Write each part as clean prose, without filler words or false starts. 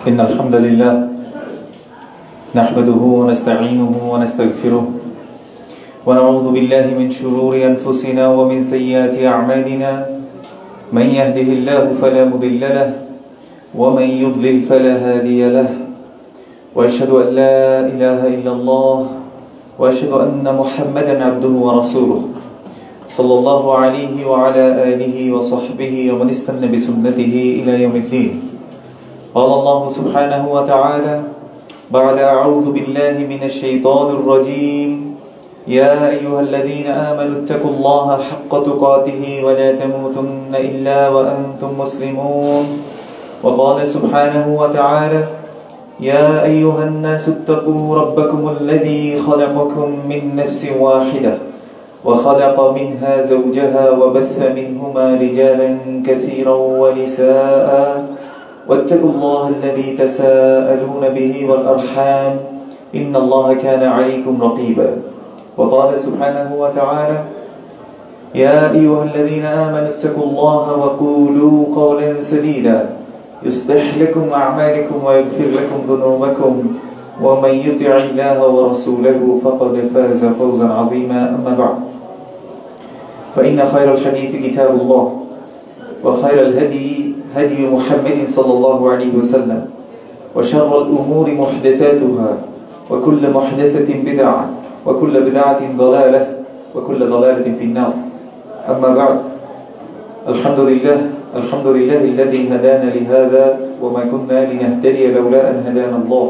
إن الحمد لله نحمده ونستعينه ونستغفره ونعوذ بالله من شرور أنفسنا ومن سيئات أعمالنا من يهده الله فلا مضل له ومن يضلل فلا هادي له وأشهد أن لا إله إلا الله وأشهد أن محمدا عبده ورسوله صلى الله عليه وعلى آله وصحبه ومن استنى بسنته إلى يوم الدين. قال الله سبحانه وتعالى بعد أعوذ بالله من الشيطان الرجيم يا أيها الذين آمنوا اتقوا الله حق تقاته ولا تموتن إلا وأنتم مسلمون. وقال سبحانه وتعالى يا أيها الناس اتقوا ربكم الذي خلقكم من نفس واحدة وخلق منها زوجها وبث منهما رجالا كثيرا ونساء واتقوا الله الذي تساءلون به والأرحام إن الله كان عليكم رقيبا. وقال سبحانه وتعالى يا أيها الذين آمنوا اتقوا الله وقولوا قولا سديدا يصلح لكم أعمالكم ويغفر لكم ذنوبكم ومن يطع الله ورسوله فقد فاز فوزا عظيما. أما بعد فإن خير الحديث كتاب الله وخير الهدي هدي محمد صلى الله عليه وسلم وشر الأمور محدثاتها وكل محدثة بدعة وكل بدعة ضلالة وكل ضلالة في النار. أما بعد الحمد لله الذي هدانا لهذا وما كنا لنهتدي لولا أن هدانا الله.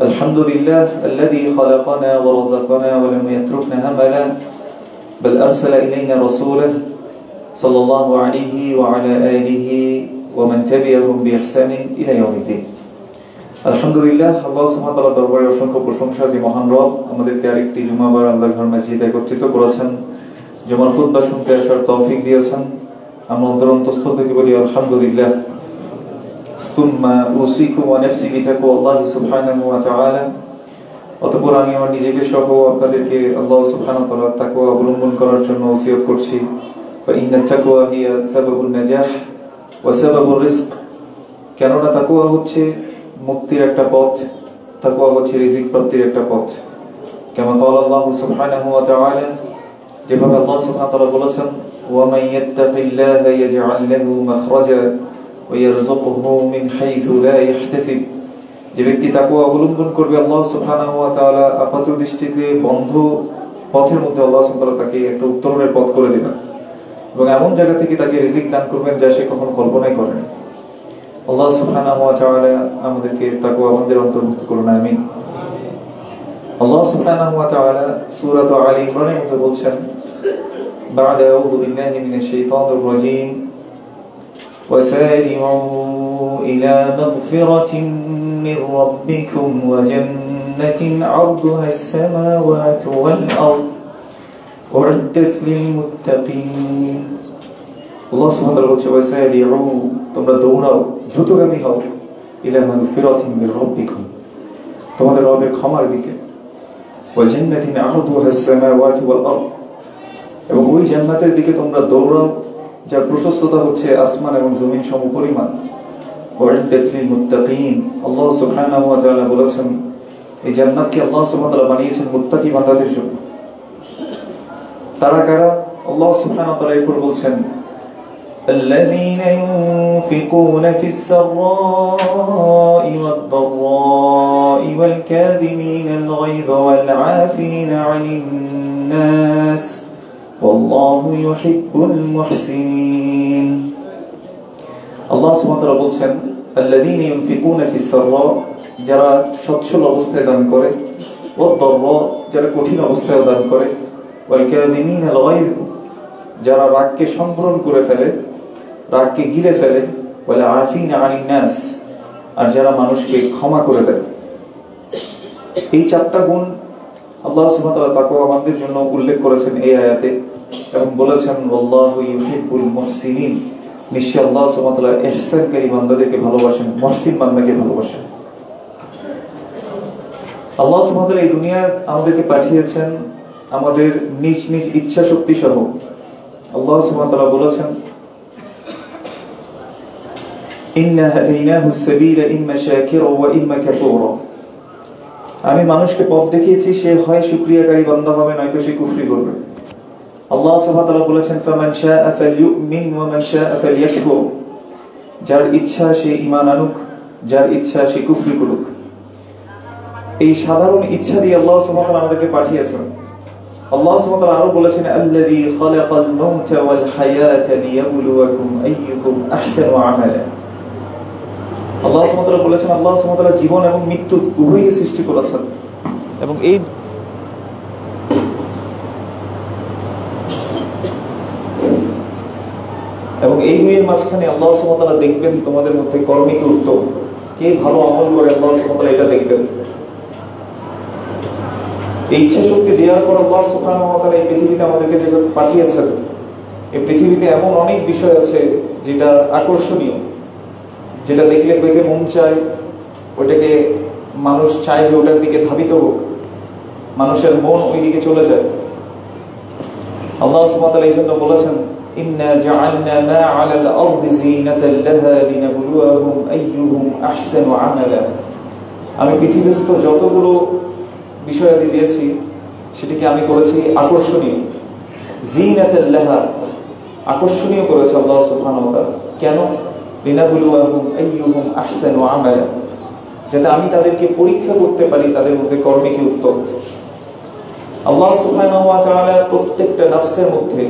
الحمد لله الذي خلقنا ورزقنا ولم يتركنا هملا بل أرسل إلينا رسوله صلى الله عليه وعلى آله ومن تبعهم بإحسان إلى يوم الدين. আলহামদুলিল্লাহ, আল্লাহ সুবহানাহু ওয়া তাআলার দরবারে অসংখ্য প্রশংসা যে মহান রব আমাদেরকে আরেকটি জুমাবার আল্লাহর ঘর মসজিদে একত্রিত করেছেন, জুমার খুতবা শুনতে আসার তৌফিক দিয়েছেন। আমরা অন্তরস্থল থেকে বলি আলহামদুলিল্লাহ। সুম্মা উসিকুম ওয়া নাফসি বিতাকওয়াল্লাহি সুবহানাহু ওয়া তাআলা। অতঃপর আমি আমার নিজেকে সহ আপনাদেরকে আল্লাহ সুবহানাহু ওয়া তাআলার তাকওয়া অবলম্বন করার জন্য ওসিয়ত করছি। فإن التقوى هي سبب النجاح وسبب الرزق। কেননা তাকওয়া হচ্ছে মুক্তির একটা পথ, তাকওয়া হচ্ছে রিজিক প্রাপ্তির একটা পথ। কেমন قال الله سبحانه وتعالى, যেভাবে আল্লাহ সুবহানাহু ওয়া তাআলা বলেছেন ومن يتق الله يجعل له مخرجا ويرزقه من حيث لا يحتسب। যে ব্যক্তি তাকওয়া অবলম্বন করবে আল্লাহ সুবহানাহু ওয়া তাআলা আপাত দৃষ্টিতে বন্ধ পথের মধ্যে আল্লাহ সুবহানাহু ওয়া তাআলা তাকে একটা উত্তরণের পথ করে দিবেন এবং এমন জায়গা থেকে তাকে রিজিক দান করবেন যা সে কখনো কল্পনাই করেনি। আল্লাহ সুবহানাহু ওয়া তাআলা আমাদেরকে তাকওয়াবানদের অন্তর্ভুক্ত করুন, আমিন। আল্লাহ সুবহানাহু ওয়া তাআলা সূরা আলী ইমরানের মধ্যে বলছেন بعد أعوذ بالله من الشيطان الرجيم وسارعوا إلى مغفرة من ربكم وجنة عرضها السماوات والأرض أعدت للمتقين। আল্লাহ সুবহানাহু ওয়া তাআলা বলছেন ওয়াসারিউ, তোমরা দৌড়াও, দ্রুতগামী হও, ইলা মাগফিরাতিন মির রাব্বিকুম, তোমাদের রবের ক্ষমার দিকে, ওয়া জান্নাতিন আরদুহা আস-সামাওয়াতু ওয়াল আরদ, এবং ওই জান্নাতের দিকে তোমরা দৌড়াও যার প্রশস্ততা হচ্ছে আসমান এবং জমিন সমপরিমাণ। উ'ইদ্দাত লিল মুত্তাকিন, আল্লাহ সুবহানাহু ওয়া তাআলা বলেছেন এই জান্নাতকে আল্লাহ সুবহানাহু ওয়া তাআলা বানিয়েছেন মুত্তাকি বান্দাদের জন্য। তারা কারা? আল্লাহ সুবহানাহু ওয়া তাআলা এরপর বলছেন الذين ينفقون في السراء والضراء والكاظمين الغيظ والعافين عن الناس والله يحب المحسنين। আল্লাহ সুবহানাহু ওয়া তাআলা বলছেন الذين ينفقون في السراء, যারা সচ্ছল অবস্থায় দান করে, والضراء, যারা কঠিন অবস্থায় দান করে, والكاظمين الغيظ, যারা রাগকে সংবরণ করে ফেলে, রাগকে গিলে ফেলে, والعافين عن الناس, আর যারা মানুষকে ক্ষমা করে দেয়। এই চারটা গুণ আল্লাহ সুবহানাহু ওয়া তাআলা তাকওয়াবানদের জন্য উল্লেখ করেছেন এই আয়াতে এবং বলেছেন ওয়াল্লাহু ইউহিব্বুল মুহসিনিন, নিশ্চয়ই আল্লাহ সুবহানাহু ওয়া তাআলা ইহসানকারী বান্দাদেরকে ভালোবাসেন, মুহসিন বান্দাকে ভালোবাসেন। আল্লাহ সুবহানাহু ওয়া তাআলা এই দুনিয়ায় আমাদেরকে পাঠিয়েছেন আমাদের নিজ নিজ ইচ্ছা শক্তি সহ। আল্লাহ সুবহানাহু ওয়া তাআলা বলেছেন ইন্না হাদাইনাহুস সাবিলা ইম্মা শাকিরা ওয়া ইম্মা কাফুরা। আমি মানুষকে পথ দেখিয়েছি, সে হয় শুকরিয়াকারী বান্দা হবে, নয়তো সে কুফরি করবে। আল্লাহ সুবহানাহু ওয়া তাআলা বলেছেন ফামান শাআ ফালইউমিন ওয়া মান শাআ ফালইয়াকফুর। যার ইচ্ছা সে ঈমান আনুক, যার ইচ্ছা সে কুফরি করুক। এই সাধারণ ইচ্ছা দিয়ে আল্লাহ সুবহানাহু ওয়া তাআলা আমাদেরকে পাঠিয়েছেন। আল্লাহ সুবহানাহু ওয়া তাআলা আরো বলেছেন আল্লাযী খালাকাল মাউতা ওয়াল হায়াতা লিয়াবলুয়াকুম আইয়ুকুম আহসানু আমালা। আল্লাহ সুবহানাহু ওয়া তাআলা বলেছেন আল্লাহ সুবহানাহু ওয়া তাআলা জীবন এবং মৃত্যু উভয়কে সৃষ্টি করেছেন, এবং এই দুইয়ের মাঝখানে আল্লাহ সুবহানাহু ওয়া তাআলা দেখবেন তোমাদের মধ্যে কর্মী কে উত্তম, কে ভালো আমল করে, আল্লাহ সুবহানাহু ওয়া তাআলা এটা দেখবেন। এই ইচ্ছা শক্তি দেওয়ার পর আল্লাহ সুবহানাহু ওয়া তাআলা এই পৃথিবীতে আমাদেরকে যেভাবে পাঠিয়েছেন, এই পৃথিবীতে এমন অনেক বিষয় আছে যেটা আকর্ষণীয়, যেটা দেখলে পেতে মন চায়, ওটাকে মানুষ চায় যে ওটার দিকে ধাবিত হোক, মানুষের মন ওই দিকে চলে যায়। আল্লাহ সুবহানাহু ওয়া তাআলা এই জন্য বলেছেন ইন্না জাআলনা মা আলাল আরদি যিনাতাল লাহা লিনাবলুয়াহুম আইয়ুহুম আহসানু আমালা। আমি পৃথিবীস্থ যতগুলো বিষয়াদি দিয়েছি সেটিকে আমি করেছি আকর্ষণীয়, যিনাতাল লাহা, আকর্ষণীয় করেছে আল্লাহ সুবহানাহু ওয়া তাআলা। কেন? লিনাবলুয়াহুম আইয়ুহুম আহসানু আমালা, যাতে আমি তাদেরকে পরীক্ষা করতে পারি তাদের মধ্যে কর্মে কি উত্তম। আল্লাহ সুবহানাহু ওয়া তাআলা প্রত্যেকটা নফসের মধ্যে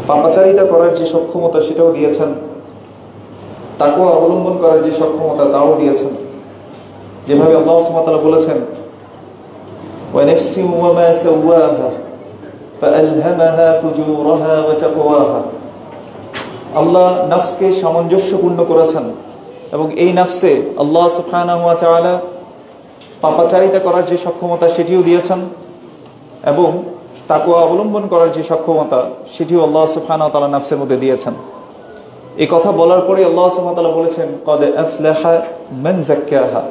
পাপাচারিতা করার যে সক্ষমতা সেটাও দিয়েছেন, তাকওয়া অবলম্বন করার যে সক্ষমতা তাও দিয়েছেন। যেভাবে আল্লাহ সুবহানাহু ওয়া তাআলা বলেছেন ওয়া নাফসিন ওয়া মা সাওয়াহা ফাআলহামাহা ফুজুরাহা ওয়া তাকওয়াহা। আল্লাহ নফসকে সামঞ্জস্যপূর্ণ করেছেন, এবং এই নফসে আল্লাহ সুবহানাহু ওয়া তাআলা পাপাচারিতা করার যে সক্ষমতা সেটিও দিয়েছেন, এবং তাকওয়া অবলম্বন করার যে সক্ষমতা সেটিও আল্লাহ সুবহানাহু ওয়া তাআলা নফসের মধ্যে দিয়েছেন। এই কথা বলার পরে আল্লাহ সুবহানাহু ওয়া তাআলা বলেছেন ক্বাদ আফলাহা মান যাক্কাহা।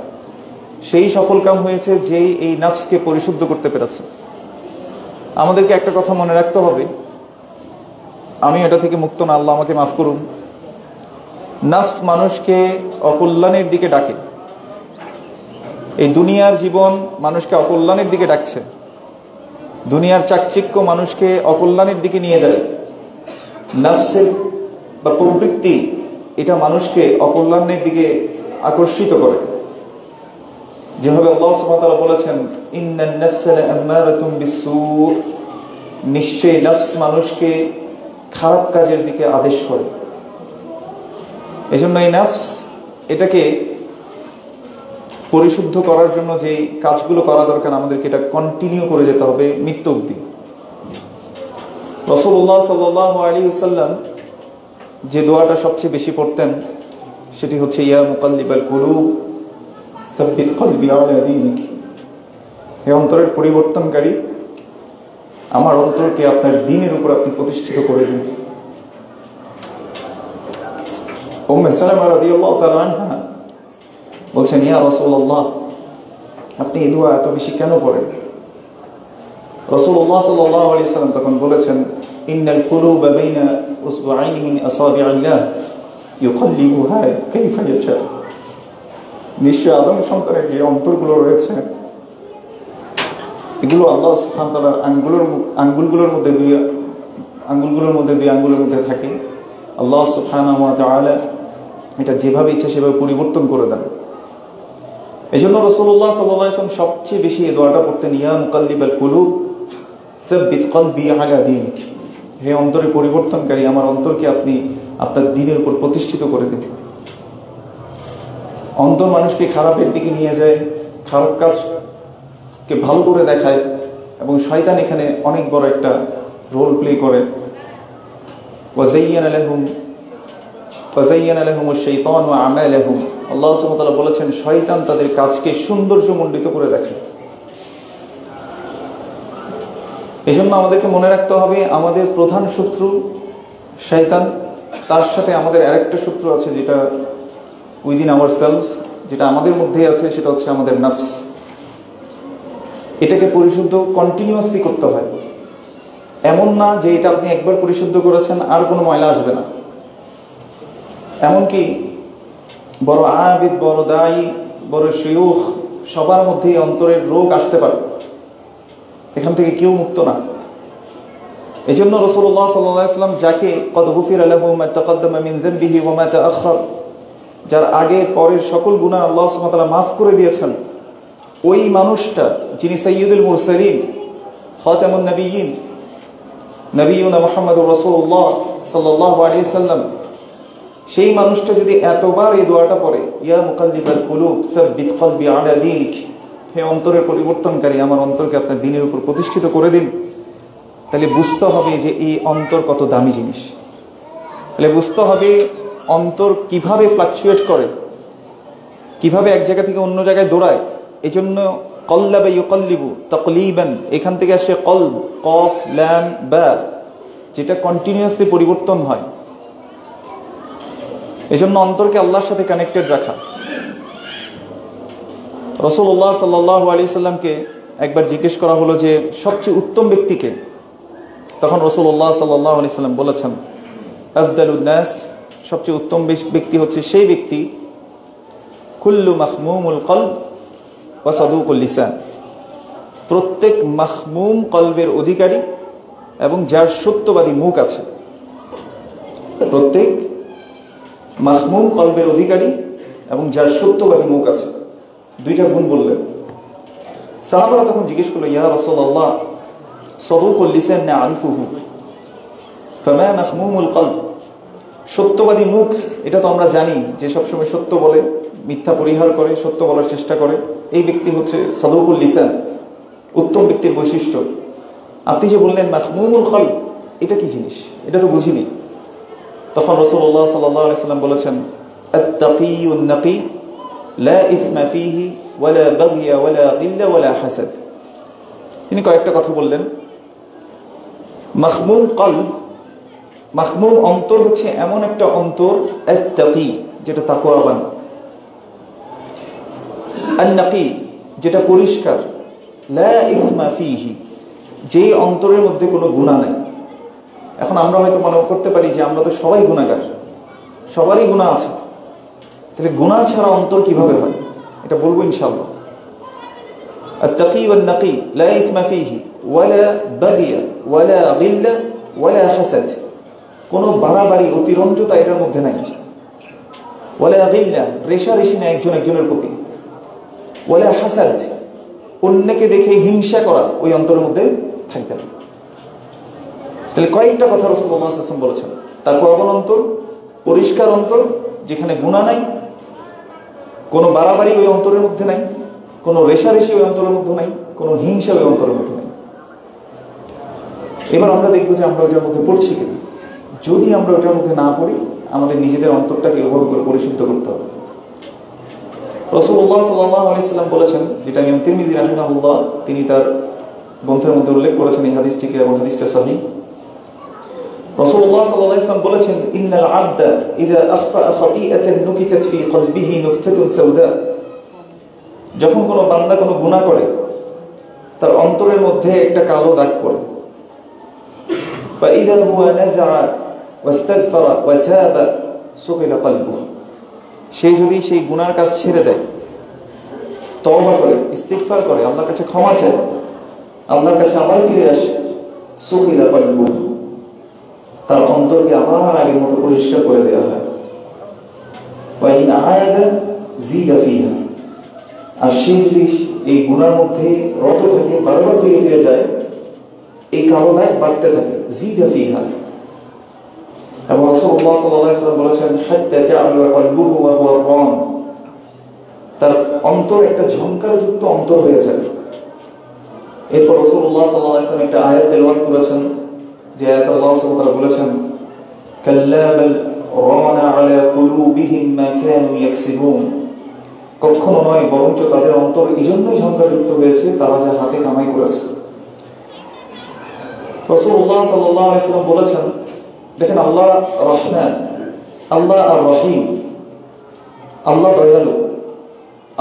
সেই সফলকাম হয়েছে যে এই নফসকে পরিশুদ্ধ করতে পেরেছে। আমাদেরকে একটা কথা মনে রাখতে হবে, আমি এটা থেকে মুক্ত না, আল্লাহ আমাকে মাফ করুন। নফস মানুষকে অকল্যাণের দিকে ডাকে, এই দুনিয়ার জীবন মানুষকে অকল্যাণের দিকে ডাকছে, দুনিয়ার চাকচিক্য মানুষকে অকল্যাণের দিকে নিয়ে যায়। নফসের বা প্রবৃত্তি এটা মানুষকে অকল্যাণের দিকে আকর্ষিত করে। যেভাবে আল্লাহ সুবহানাহু ওয়া তাআলা বলেছেন ইন্নান নাফসা লাআম্মারাতুম বিসসু, নিশ্চয়ই নফস মানুষকে খারাপ কাজের দিকে আদেশ করে। এজন্য এই নফস এটাকে পরিশুদ্ধ করার জন্য যে কাজগুলো করা দরকার আমাদেরকে এটা কন্টিনিউ করে যেতে হবে মৃত্যু অবধি। রাসূলুল্লাহ সাল্লাল্লাহু আলাইহি ওয়াসাল্লাম যে দোয়াটা সবচেয়ে বেশি পড়তেন সেটি হচ্ছে ইয়া মুকাল্লিবাল কুলুব সাব্বিত কলবি আলা দীনিক। হে অন্তরের পরিবর্তনকারী, আমার অন্তরকে আপনার দ্বীনের উপর আপনি প্রতিষ্ঠিত করে দিন। উম্মে সালামা রাদিয়াল্লাহু তাআলা আনহা বলছেন ইয়া রাসূলুল্লাহ, আপনি এই দোয়া এত বেশি কেন পড়েন? রাসূলুল্লাহ সাল্লাল্লাহু আলাইহি ওয়াসাল্লাম তখন বলেছেন ইন্নাল কুলুবা বাইনা উসবুআইনি মিন আসাবি'িল্লাহ ইউকাল্লিবুহা কাইফা ইয়াশা। নিশ্চয় আদম সন্তানের যে অন্তরগুলো রয়েছে এগুলো আল্লাহ সুবহানাহু ওয়া তাআলার আঙ্গুলগুলোর মধ্যে দুই আঙ্গুলের মধ্যে থাকে। আল্লাহ সুবহানাহু ওয়া তাআলা এটা যেভাবে ইচ্ছা সেভাবে পরিবর্তন করে দেন। এই জন্য রাসূলুল্লাহ সাল্লাল্লাহু আলাইহি ওয়াসাল্লাম সবচেয়ে বেশি এই দোয়াটা পড়তেন ইয়া মুকাল্লিবাল কুলুব সাব্বিত কলবি আলা দীনিক। হে অন্তরের পরিবর্তনকারী, আমার অন্তরকে আপনি আপনার দ্বীনের উপর প্রতিষ্ঠিত করে দিন। অন্তর মানুষকে খারাপের দিকে নিয়ে যায়, খারাপ কাজকে ভালো করে দেখায়, এবং শয়তান এখানে অনেক বড় একটা রোল প্লে করে। ওয়াযায়্যানা লাহুমুশ শাইতানু আমালাহুম। আল্লাহ সুবহানাহু ওয়া তাআলা বলেছেন শয়তান তাদের কাজকে সৌন্দর্যমণ্ডিত করে দেখে। এজন্য আমাদেরকে মনে রাখতে হবে আমাদের প্রধান শত্রু শয়তান, তার সাথে আমাদের আরেকটা শত্রু আছে যেটা উইদিন আওয়ারসেলভস, যেটা আমাদের মধ্যেই আছে, সেটা হচ্ছে আমাদের নফস। এটাকে পরিশুদ্ধ কন্টিনিউয়াসলি করতে হয়। এমন না যে এটা আপনি একবার পরিশুদ্ধ করেছেন আর কোনো ময়লা আসবে না। এমনকি বড় আবিদ, বড় দায়ী, বড় শাইখ সবার মধ্যেই অন্তরের রোগ আসতে পারে, এখান থেকে কেউ মুক্ত না। এই জন্য রাসূলুল্লাহ সাল্লাল্লাহু আলাইহি ওয়াসাল্লাম যাকে কদ গুফিরা লাহু মা তাকাদ্দামা মিন যামবিহি ওয়া মা তাআখার, যার আগে পরের সকল গুনাহ আল্লাহ সুবহানাহু ওয়া তাআলা মাফ করে দিয়েছেন, ওই মানুষটা যিনি সাইয়্যিদুল মুরসালিন, খাতামুন নবিয়্যিন, নবিয়ুনা মুহাম্মদুর রাসূলুল্লাহ সাল্লাল্লাহু আলাইহি ওয়াসাল্লাম, সেই মানুষটা যদি এতবার এই দোয়াটা পড়ে, ইয়া মুকাল্লিবাল কুলুব সাব্বিত কলবি আলা দীনিক, হে অন্তরের পরিবর্তনকারী, আমার অন্তরকে আপনার দ্বীনের উপর প্রতিষ্ঠিত করে দিন, তাহলে বুঝতে হবে যে এই অন্তর কত দামি জিনিস। তাহলে বুঝতে হবে অন্তর কিভাবে ফ্লাকচুয়েট করে, কিভাবে এক জায়গা থেকে অন্য জায়গায় দৌড়ায়। এই জন্য কল্লাবা ইউকাল্লিবু তাকলিবান, এখান থেকে আসে কলব, কফ লাম বা, যেটা কন্টিনিউয়াসলি পরিবর্তন হয়। এই জন্য অন্তরকে আল্লাহর সাথে কানেক্টেড রাখা। রাসূলুল্লাহ সাল্লাল্লাহু আলাইহি সাল্লামকে একবার জিজ্ঞেস করা হলো যে সবচেয়ে উত্তম ব্যক্তিকে, তখন রাসূলুল্লাহ সাল্লাল্লাহু আলাইহি সাল্লাম বলেছেন, আফদালুন নাস, সবচেয়ে উত্তম ব্যক্তি হচ্ছে সেই ব্যক্তি, কুল্লু মাখমুমুল কলব ওয়া সাদুকুল লিসান, প্রত্যেক মাখমুম কলবের অধিকারী এবং যার সত্যবাদী মুখ আছে। প্রত্যেক মাখমুম কলবের অধিকারী এবং যার সত্যবাদী মুখ আছে, দুইটা গুণ বললেন। সাহাবারা তখন জিজ্ঞেস করলো, ইয়া রাসূলুল্লাহ, সাদুকুল লিসান না'রিফুহু ফামা মাখমুমুল কলব, সত্যবাদী মুখ এটা তো আমরা জানি যে সবসময় সত্য বলে, মিথ্যা পরিহার করে, সত্য বলার চেষ্টা করে, এই ব্যক্তি হচ্ছে সাদুকুল লিসান, উত্তম ব্যক্তির বৈশিষ্ট্য। আপনি যে বললেন মাখমুমুল কলব, এটা কি জিনিস, এটা তো বুঝিনি। তখন রাসূলুল্লাহ সাল্লাল্লাহু আলাইহি সাল্লাম বলেছেন, আত-তাকিয়ুন নাকি লা ইসমা ফীহি ওয়ালা বাগিয়া ওয়ালা গিল্লা ওয়ালা হাসাদ। তিনি কয়েকটা কথা বললেন। মাখমুম কলব, মাখমুম অন্তর হচ্ছে এমন একটা অন্তর, আত-তাকি যেটা তাকওয়াবান, আন-নাকি যেটা পরিষ্কার, লা ইসমা ফীহি যে অন্তরের মধ্যে কোনো গুনাহ নাই। এখন আমরা হয়তো মনে করতে পারি যে আমরা তো সবাই গুনাহগার, সবারই গুনাহ আছে, তাহলে গুনাহ ছাড়া অন্তর কিভাবে হয়, এটা বলবো ইনশাআল্লাহ। আত-তাকি ওয়ান নাকি লা ইসমা ফীহি ওয়ালা বাগিয়া ওয়ালা গিল্লা ওয়ালা হাসাদ, কোনো বাড়াবাড়ি অতিরঞ্জতা এর মধ্যে নাই। ওয়ালা গিল্লা, রেশারেশি না একজন একজনের প্রতি। ওয়ালা হাসাদ, অন্যকে দেখে হিংসা করা ওই অন্তরের মধ্যে থাকবে না। তাহলে কয়েকটা কথা রাসূলুল্লাহ সাল্লাল্লাহু আলাইহি ওয়াসাল্লাম বলেছেন। তাকওয়াবান অন্তর, পরিষ্কার অন্তর, যেখানে গুনাহ নাই, কোনো বাড়াবাড়ি ওই অন্তরের মধ্যে নাই, কোনো রেশারেশি ওই অন্তরের মধ্যে নাই, কোনো হিংসা ওই অন্তরের মধ্যে নাই। এবার আমরা দেখবো যে আমরা ওইটার মধ্যে পড়ছি কিনা। যদি আমরা ওইটার মধ্যে না পড়ি, আমাদের নিজেদের অন্তরটাকে ওভাবে করে পরিশুদ্ধ করতে হবে। রাসূলুল্লাহ সাল্লাল্লাহু আলাইহি ওয়াসাল্লাম বলেছেন, যেটা ইমাম তিরমিজি রাহিমাহুল্লাহ তিনি তার গ্রন্থের মধ্যে উল্লেখ করেছেন এই হাদিসটিকে, এবং হাদিসটা সহিহ। রাসূলুল্লাহ সাল্লাল্লাহু আলাইহি ওয়াসাল্লাম বলেছেন, ইন্নাল আবদা ইযা আখতাআ খাতিআতান নুকিতাত ফি কলবিহি নুকতাতুন সাওদা, যখন কোনো বান্দা কোনো গুনাহ করে, তার অন্তরের মধ্যে একটা কালো দাগ পড়ে। ফাইযা হুয়া নাযআ ওয়াস্তাগফারা ওয়া তাবা সুকিলা কলবুহু, সে যদি সেই গুনার কাজ ছেড়ে দেয়, তওবা করে, ইস্তিগফার করে, আল্লাহর কাছে ক্ষমা চায়, আল্লাহর কাছে আবার ফিরে আসে, সুকিলা কলবুহু, তার অন্তরকে আবার আগের মতো পরিষ্কার করে দেওয়া হয়। ওয়া ইন আয়াদা জিদা ফিহা, আর সে যদি এই গুনার মধ্যে রত থাকে, বারবার ফিরে ফিরে যায়, এই কালো দাগ বাড়তে থাকে, জিদা ফিহা। এবং রাসূলুল্লাহ সাল্লাল্লাহু আলাইহি ওয়াসাল্লাম বলেছেন, হাত্তা তা'আলু কলবুহু ওয়া হুয়া রাম, তার অন্তর একটা ঝংকারযুক্ত অন্তর হয়ে যায়। এরপর রাসূলুল্লাহ সাল্লাল্লাহু আলাইহি ওয়াসাল্লাম একটা আয়াত তেলাওয়াত করেছেন, যে আয়াত আল্লাহ সুবহানাহু ওয়া তাআলা বলেছেন, কাল্লা বাল রানা আলা কুলুবিহিম মা কানু ইয়াকসিবুন, কখনো নয়, বরঞ্চ তাদের অন্তর এইজন্যই ঝংকারযুক্ত হয়েছে, তারা যা হাতে কামাই করেছে। রাসূলুল্লাহ সাল্লাল্লাহু আলাইহি ওয়াসাল্লাম বলেছেন, দেখেন আল্লাহ রহমান, আল্লাহ আর রহিম, আল্লাহ দয়ালু,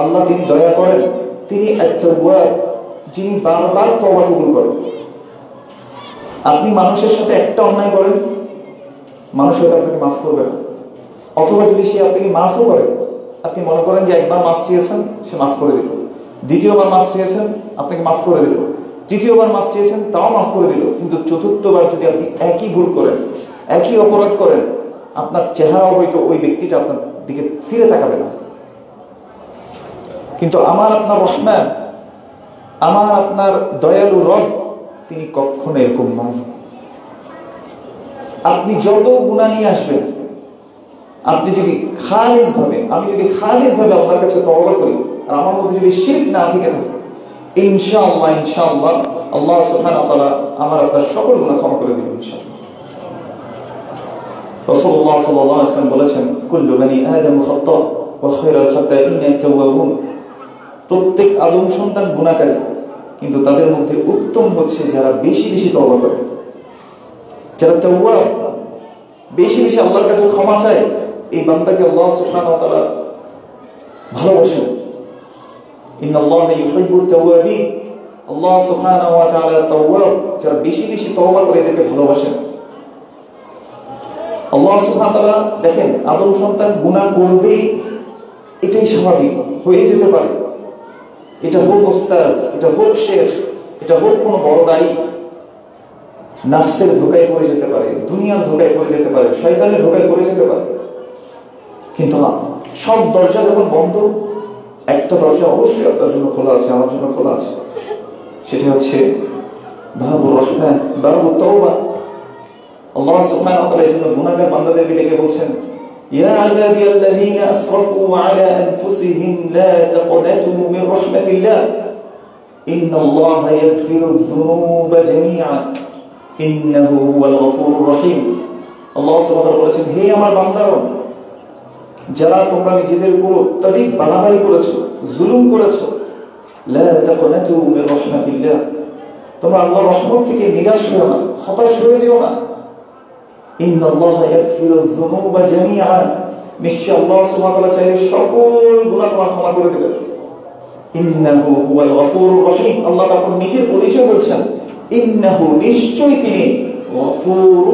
আল্লাহ তিনি দয়া করেন, তিনি আত-তাওয়াব, যিনি বারবার তওবা কবুল করেন। আপনি মানুষের সাথে একটা অন্যায় করেন, মানুষ হয়তো আপনাকে মাফ করবে না, অথবা যদি সে আপনাকে মাফও করে, আপনি মনে করেন যে একবার মাফ চেয়েছেন, সে মাফ করে দিল, দ্বিতীয়বার মাফ চেয়েছেন, আপনাকে মাফ করে দিল, তৃতীয়বার মাফ চেয়েছেন, তাও মাফ করে দিল, কিন্তু চতুর্থবার যদি আপনি একই ভুল করেন, একই অপরাধ করেন, আপনার চেহারাও হয়তো ওই ব্যক্তিটা আপনার দিকে ফিরে তাকাবে না। কিন্তু আমার আপনার রহমান, আমার আপনার দয়ালু রব, তিনি কখনো এরকম নন। আপনি যত গুনাহ নিয়ে আসবেন, আপনি যদি খালিস ভাবে, আমি যদি খালিস ভাবে আল্লাহর কাছে তওবা করি, আর আমার মধ্যে যদি শিরক না থেকে থাকে, ইনশাআল্লাহ ইনশাআল্লাহ আল্লাহ সুবহানাহু ওয়া তাআলা আমার আপনার সকল গুনাহ ক্ষমা করে দিবেন ইনশাআল্লাহ। রাসূলুল্লাহ সাল্লাল্লাহু আলাইহি ওয়াসাল্লাম বলেছেন, কুল্লু বনি আদম খাতা ওয়া খায়রুল খাতাইন আত-তাওয়াবুন। প্রত্যেক আদম সন্তান গুনাহকারী, কিন্তু তাদের মধ্যে উত্তম হচ্ছে যারা বেশি বেশি তওবা করে, যারা তাওয়াব, বেশি বেশি আল্লাহর কাছে ক্ষমা চায়। এই বান্দাকে আল্লাহ সুবহানাহু ওয়া তাআলা ভালোবাসেন। ইন্নাল্লাহা ইউহিব্বুত তাওয়াবিন। আল্লাহ সুবহানাহু ওয়া তাআলা তাওয়াব, যারা বেশি বেশি তওবা করে এদেরকে ভালোবাসেন। আল্লাহ সুবহানাহু ওয়া তাআলা দেখেন, আদম সন্তান গুনাহ করবে, এটাই স্বাভাবিক, হয়ে যেতে পারে। এটা হোক ওস্তাদ, এটা হোক শেখ, এটা হোক কোনো বড় দায়ী, নাফসের ধোকায় পড়ে যেতে পারে, দুনিয়ার ধোকায় পড়ে যেতে পারে, শয়তানের ধোকায় পড়ে যেতে পারে। কিন্তু সব দরজা যখন বন্ধ, একটা দরজা অবশ্যই আপনার জন্য খোলা আছে, আমার জন্য খোলা আছে। সেটা হচ্ছে বাবুর রহমান, বাবুত তাওবা। আল্লাহ সুবহানাহু ওয়া তাআলা এই জন্য গুনাহগার বান্দাদেরকে ডেকে বলছেন, ইয়া ইবাদিয়াল্লাযীনা আসরাফু আলা আনফুসিহিম লা তাকনাতু মির রাহমাতিল্লাহ ইন্নাল্লাহা ইয়াগফিরুয যুনুবা জামিআন ইন্নাহু হুয়াল গফুরুর রহিম। আল্লাহ সুবহানাহু ওয়া তাআলা বলেছেন, হে আমার বান্দাগণ, যারা তোমরা নিজেদের উপর অত্যাধিক বাড়াবাড়ি করেছো, জুলুম করেছো, লা তাকনাতু মির রাহমাতিল্লাহ, তোমরা আল্লাহর রহমত থেকে নিরাশ হও না, হতাশ হয়ে যেও না। ইন্নাল্লাহা ইয়াগফিরুয যুনুবা জামিআন, নিশ্চয়ই আল্লাহ সুবহানাহু ওয়া তাআলা চাইলে সকল গুনাহ তোমার ক্ষমা করে দেবেন। ইন্নাহু হুয়াল গফুরুর রহিম, আল্লাহ তাআলা নিজের পরিচয় বলছেন, ইন্নাহু, নিশ্চয়ই তিনি, গফুরুর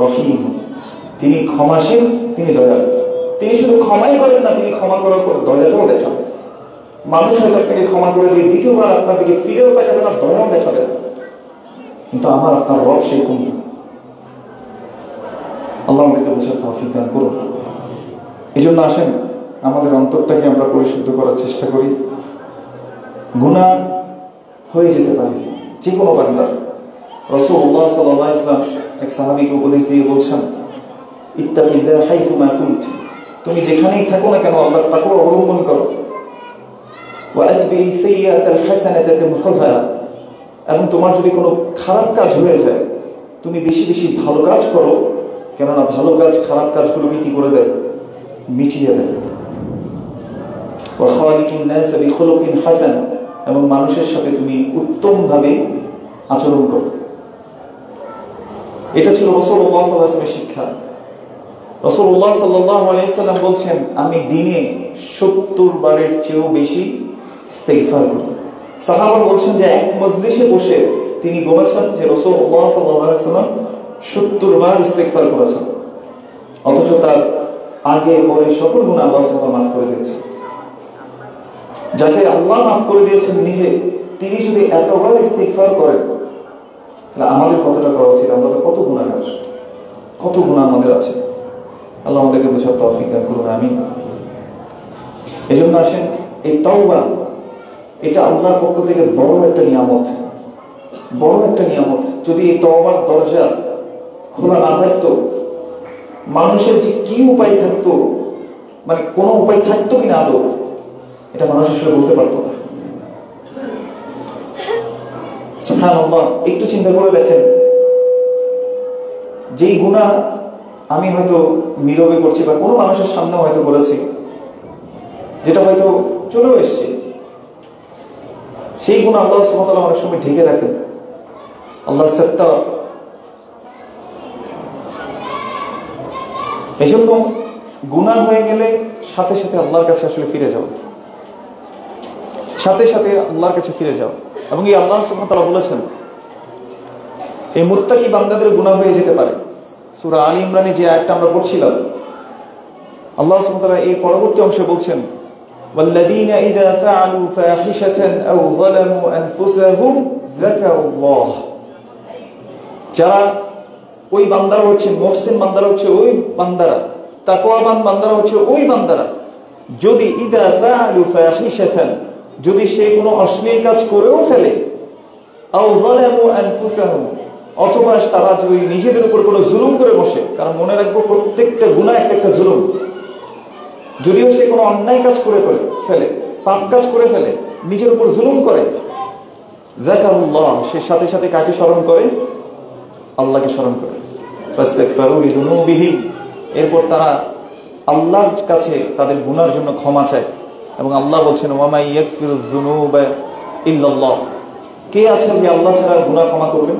রহিম, তিনি ক্ষমাশীল, তিনি দয়ালু। তিনি শুধু ক্ষমাই করেন না, তিনি ক্ষমা করার পর দয়াটাও দেখান। মানুষ হয়তো আপনাকে ক্ষমা করে দিয়ে দ্বিতীয়বার আপনার দিকে ফিরেও তাকাবে না, দয়াও দেখাবে না, কিন্তু আমার আপনার রব সেই কোন। আল্লাহ আমাদেরকে বোঝার তৌফিক দান করুন। এই জন্য আসেন আমাদের অন্তরটাকে আমরা পরিশুদ্ধ করার চেষ্টা করি। গুনাহ হয়ে যেতে পারে যে কোনো বান্দার। রাসূলুল্লাহ সাল্লাল্লাহু আলাইহি ওয়াসাল্লাম এক সাহাবীকে উপদেশ দিয়ে বলছেন, ইত্তাকিল্লাহ হাইসুমা কুনত, তুমি যেখানেই থাকো না কেন আল্লাহর তাকওয়া অবলম্বন করো। ওয়া আতবি সাইয়্যাতাল হাসানাতা তামহুহা, এবং তোমার যদি কোনো খারাপ কাজ হয়ে যায়, তুমি বেশি বেশি ভালো কাজ করো, কেননা ভালো কাজ খারাপ কাজগুলোকে কি করে দেয়? মিটিয়ে দেয়। ওয়া খালিকিন নাস বিখুলুকিন হাসান, এবং মানুষের সাথে তুমি উত্তমভাবে আচরণ করো। এটা ছিল রাসূলুল্লাহ সাল্লাল্লাহু আলাইহি ওয়াসাল্লামের শিক্ষা। রাসূলুল্লাহ সাল্লাল্লাহু আলাইহি ওয়াসাল্লাম বলছেন, আমি দিনে 70 বারের চেয়েও বেশি ইস্তিগফার করি। সাহাবা বলছেন যে এক মজলিসে বসে তিনি বলেছেন যে রাসূলুল্লাহ সাল্লাল্লাহু আলাইহি ওয়াসাল্লাম 70 বার ইস্তিগফার করেছেন, অথচ তার আগে পরে সকল গুনাহ আল্লাহ সুবহানাহু ওয়া তাআলা মাফ করে দিয়েছেন। যাকে আল্লাহ মাফ করে দিয়েছেন নিজে, তিনি যদি এতবার ইস্তিগফার করেন, তাহলে আমাদের কতটা করা উচিত? আমরা তো কত গুনাহগার, কত গুনাহ আমাদের আছে। আল্লাহ আমাদেরকে বোঝার তৌফিক দান করুন, আমিন। এজন্য আসেন, এই তাওবা এটা আল্লাহর পক্ষ থেকে বড় একটা নিয়ামত, বড় একটা নিয়ামত। যদি এই তওবার দরজা খোলা না থাকতো, মানুষের যে কি উপায় থাকতো, মানে কোনো উপায় থাকতো কিনা আদৌ, এটা মানুষ আসলে বলতে পারতো না। সুবহানাল্লাহ, একটু চিন্তা করে দেখেন, যেই গুনাহ আমি হয়তো নীরবে করছি বা কোনো মানুষের সামনে হয়তো করেছি, যেটা হয়তো চলেও এসছে, সেই গুনাহ আল্লাহ সুবহানাহু ওয়া তাআলা অনেক সময় ঢেকে রাখেন। আল্লাহ সত্তা। এই জন্য গুনাহ হয়ে গেলে সাথে সাথে আল্লাহর কাছে আসলে ফিরে যাও, সাথে সাথে আল্লাহর কাছে ফিরে যাও। এবং এই আল্লাহ সুবহানাহু ওয়া তাআলা বলেছেন, এই মুত্তাকি বান্দাদের গুনাহ হয়ে যেতে পারে। সূরা আলী ইমরানে যে আয়াতটা আমরা পড়ছিলাম, আল্লাহ সুবহানাহু ওয়া তাআলা এই পরবর্তী অংশে বলছেন, ওয়াল্লাযীনা ইযা ফাআলু ফাহিশাতান আও যালামু আনফুসাহুম যাকারুল্লাহ। যারা ওই বান্দারা হচ্ছে মুহসিন বান্দারা হচ্ছে ওই বান্দারা, তাকওয়াবান বান্দারা হচ্ছে ওই বান্দারা, যদি ইযা ফাআলু ফাহিশাতান, যদি সে কোনো অশ্লীল কাজ করেও ফেলে, আও যালামু আনফুসাহুম, অথবা তারা যদি নিজেদের উপর কোনো জুলুম করে বসে, কারণ মনে রাখবো প্রত্যেকটা গুনাহ একটা জুলুম। যদিও সে কোনো অন্যায় কাজ করে ফেলে, পাপ কাজ করে ফেলে, নিজের উপর জুলুম করে, যাকারুল্লাহ, সে সাথে সাথে কাকে স্মরণ করে? আল্লাহকে স্মরণ করে। ফাস্তাগফিরু লিযুনুবিহিম, এরপর তারা আল্লাহর কাছে তাদের গুনার জন্য ক্ষমা চায়। এবং আল্লাহ বলছেন, ওয়া মা ইয়াগফিরুয যুনুবা ইল্লাল্লাহ, কে আছে যে আল্লাহ ছাড়া গুনাহ ক্ষমা করবেন?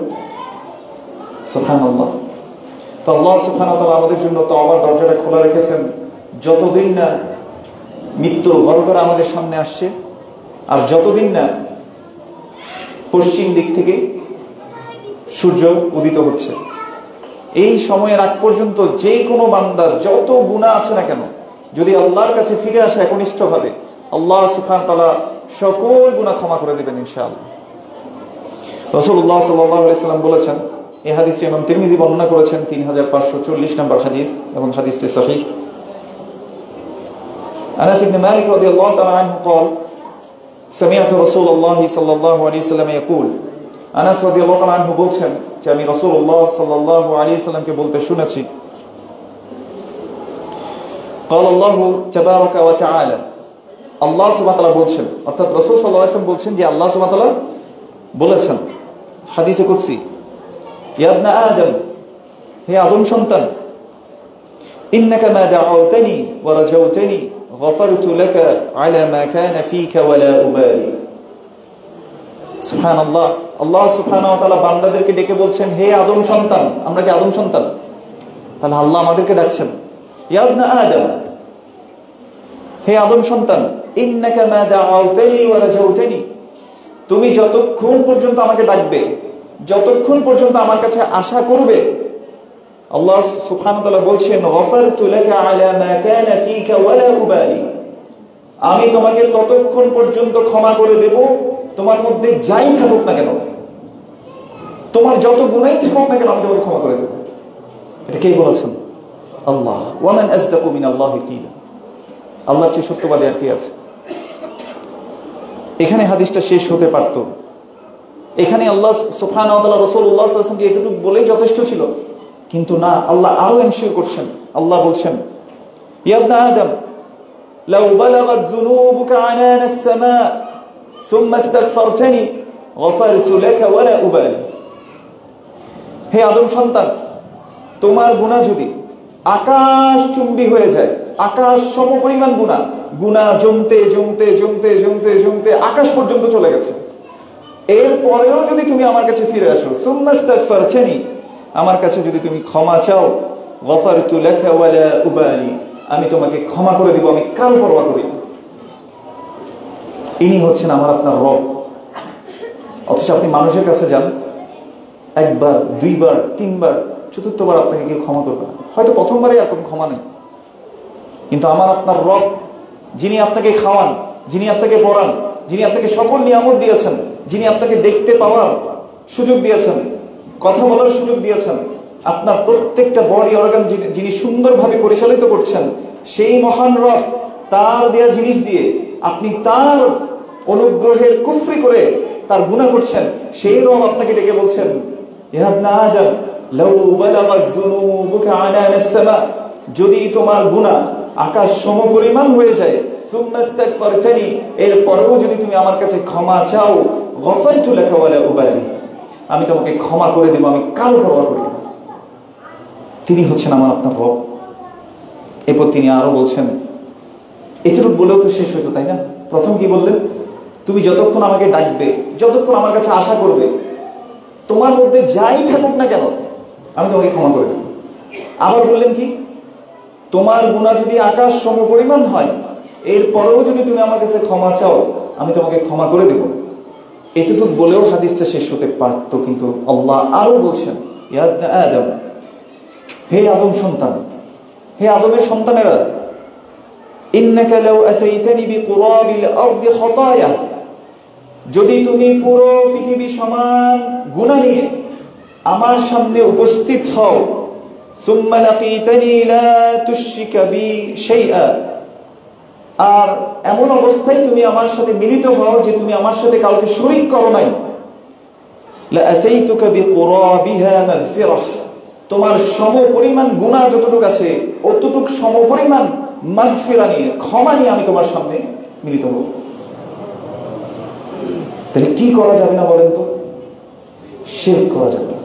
সুবহানাল্লাহ। তো আল্লাহ সুবহানাহু ওয়া তাআলা আমাদের জন্য তওবার দরজাটা খোলা রেখেছেন যতদিন না মৃত্যুর গড়গড় আমাদের সামনে আসছে, আর যতদিন না পশ্চিম দিক থেকে সূর্য উদিত হচ্ছে। এই সময়ের আগ পর্যন্ত যে কোনো বান্দার যত গুনাহ আছে না কেন, যদি আল্লাহর কাছে ফিরে আসে একনিষ্ঠভাবে, আল্লাহ সুবহানাহু ওয়া তাআলা সকল গুনাহ ক্ষমা করে দেবেন ইনশাআল্লাহ। রাসূলুল্লাহ সাল্লাল্লাহু আলাইহি সাল্লাম বলেছেন, এই হাদিসটি ইমাম তিরমিজি বর্ণনা করেছেন 3540 নম্বর হাদিস, এবং হাদিসটি সহিহ। আনাস ইবনে মালিক রাদিয়াল্লাহু তাআলা আনহু قال سمعت رسول الله صلى الله عليه وسلم يقول, আনাস রাদিয়াল্লাহু তাআলা আনহু বলছেন যে আমি রাসূলুল্লাহ সাল্লাল্লাহু আলাইহি সাল্লামকে বলতে শুনেছি, قال الله تبارك وتعالى, আল্লাহ সুবহানাহু ওয়া তাআলা বলছেন, অর্থাৎ রাসূল সাল্লাল্লাহু আলাইহি ওয়াসাল্লাম বলছেন যে আল্লাহ সুবহানাহু ওয়া তাআলা বলেছেন হাদিসে কুদসি, ইয়া ইবনা আদম, হে আদম সন্তান, ইন্নাকা মা দাআউতানি ওয়া রাজাউতানি গফারতু লাকা আলা মা কানা ফীকা ওয়া লা উবালি। সুবহানাল্লাহ। আল্লাহ সুবহানাহু ওয়া তাআলা বান্দাদেরকে ডেকে বলছেন, হে আদম সন্তান। আমরা কি আদম সন্তান? তাহলে আল্লাহ আমাদেরকে ডাকছেন, ইয়া ইবনা আদম, হে আদম সন্তান, ইন্নাকা মা দাআউতানি ওয়া রাজাউতানি, তুমি যতক্ষণ পর্যন্ত আমাকে ডাকবে, যতক্ষণ পর্যন্ত আমার কাছে আশা করবে, আল্লাহ সুবহানাহু ওয়া তাআলা বলছেন, গফারতু লাকা আলা মা কানা ফীকা ওয়া লা উবালি, আমি তোমাকে ততক্ষণ পর্যন্ত ক্ষমা করে দেব তোমার মধ্যে যাই থাকুক না কেন, তোমার যত গুনাহই থাকুক না কেন আমি তোমাকে ক্ষমা করে দেব। এটা কে বলেছেন? আল্লাহ। ওয়া মান আসদাকু মিনাল্লাহি কিলা, আল্লাহর চেয়ে সত্যবাদী আর কে আছে? এখানে হাদিসটা শেষ হতে পারত, এখানে আল্লাহ সুবহানাহু ওয়া তাআলা রাসূলুল্লাহ সাল্লাল্লাহু আলাইহি ওয়াসাল্লামকে এতটুকু বলেই যথেষ্ট ছিল, কিন্তু না, আল্লাহ আরো এনশিওর করছেন। আল্লাহ বলছেন, ইয়া ইবনা আদম, লাউ বালাগাত যুনুবুকা আনান আস-সামা সুম্মা ইস্তাগফারতানি গফারতু লাকা ওয়া লা উবালি। হে আদম সন্তান, তোমার গুনাহ যদি আকাশ চুম্বি হয়ে যায়, আকাশ সমপরিমাণ গুনাহ জমতে জমতে জমতে জমতে জমতে আকাশ পর্যন্ত চলে গেছে, এরপরেও যদি তুমি আমার কাছে ফিরে আসো, সুম্মা ইস্তাগফারতানি, আমার কাছে যদি তুমি ক্ষমা চাও, গফারতু লাকা ওয়া লা উবালি, আমি তোমাকে ক্ষমা করে দিব, আমি কারো পরোয়া করি না। ইনি হচ্ছেন আমার আপনার রব। অথচ আপনি মানুষের কাছে যান, একবার, দুইবার, তিনবার, চতুর্থবার আপনাকে কেউ ক্ষমা করবে না, হয়তো প্রথমবারে আর কোনো ক্ষমা নেই। কিন্তু আমার আপনার রব, যিনি আপনাকে খাওয়ান, যিনি আপনাকে পড়ান, যিনি আপনাকে সকল নিয়ামত দিয়েছেন, যিনি আপনাকে দেখতে পাওয়ার সুযোগ দিয়েছেন, কথা বলার সুযোগ দিয়েছেন, আপনার প্রত্যেকটা বডি অর্গান যিনি সুন্দরভাবে পরিচালিত করছেন, সেই মহান রব, তার দেয়া জিনিস দিয়ে আপনি তার অনুগ্রহের কুফরি করে তার গুনাহ করছেন, সেই রব আপনাকে ডেকে বলছেন, ইয়া ইবনা আদম, লাউ বালাগাত যুনুবুকা আনান আস-সামা, যদি তোমার গুনাহ আকাশ সমপরিমাণ হয়ে যায়, সুম্মা ইস্তাগফারতানি, এরপরেও যদি তুমি আমার কাছে ক্ষমা চাও, গফারতু লাকা ওয়া লা উবালি, আমি তোমাকে ক্ষমা করে দেব, আমি কারো পরোয়া করি না। তিনি হচ্ছেন আমার আপনার রব। এরপর তিনি আরো বলছেন, এটুকু বলেও তো শেষ হইতো, তাই না? প্রথম কি বললেন? তুমি যতক্ষণ আমাকে ডাকবে, যতক্ষণ আমার কাছে আশা করবে, তোমার মধ্যে যাই থাকুক না কেন আমি তোমাকে ক্ষমা করে দেব। আবার বললেন কি? তোমার গুনাহ যদি আকাশ সমপরিমাণ হয়, এরপরেও যদি তুমি আমার কাছে ক্ষমা চাও, আমি তোমাকে ক্ষমা করে দেব। এতটুকু বলেও হাদিসটা শেষ হতে পারত, কিন্তু আল্লাহ আরো বলছেন, ইয়া ইবনা আদম, হে আদম সন্তান, হে আদমের সন্তানেরা, ইন্নাকা লাউ আতাইতানি বিকুরাবিল আরদি খাতায়া, যদি তুমি পুরো পৃথিবী সমান গুনাহ নিয়ে আমার সামনে উপস্থিত হও, সুম্মা লাকিতানি লা তুশরিকা বি শাইআ, আর এমন অবস্থায় তুমি আমার সাথে মিলিত হও যে তুমি আমার সাথে কাউকে শরীক করো নাই, লা আতাইতুকা বিকুরাবিহা মাগফিরাহ, তোমার সমপরিমাণ গুনাহ যতটুকু আছে অতটুকু সমপরিমাণ মাগফিরা নিয়ে, ক্ষমা নিয়ে আমি তোমার সামনে মিলিত হব। তাহলে কি করা যাবে না বলেন তো? শিরক করা যাবে না,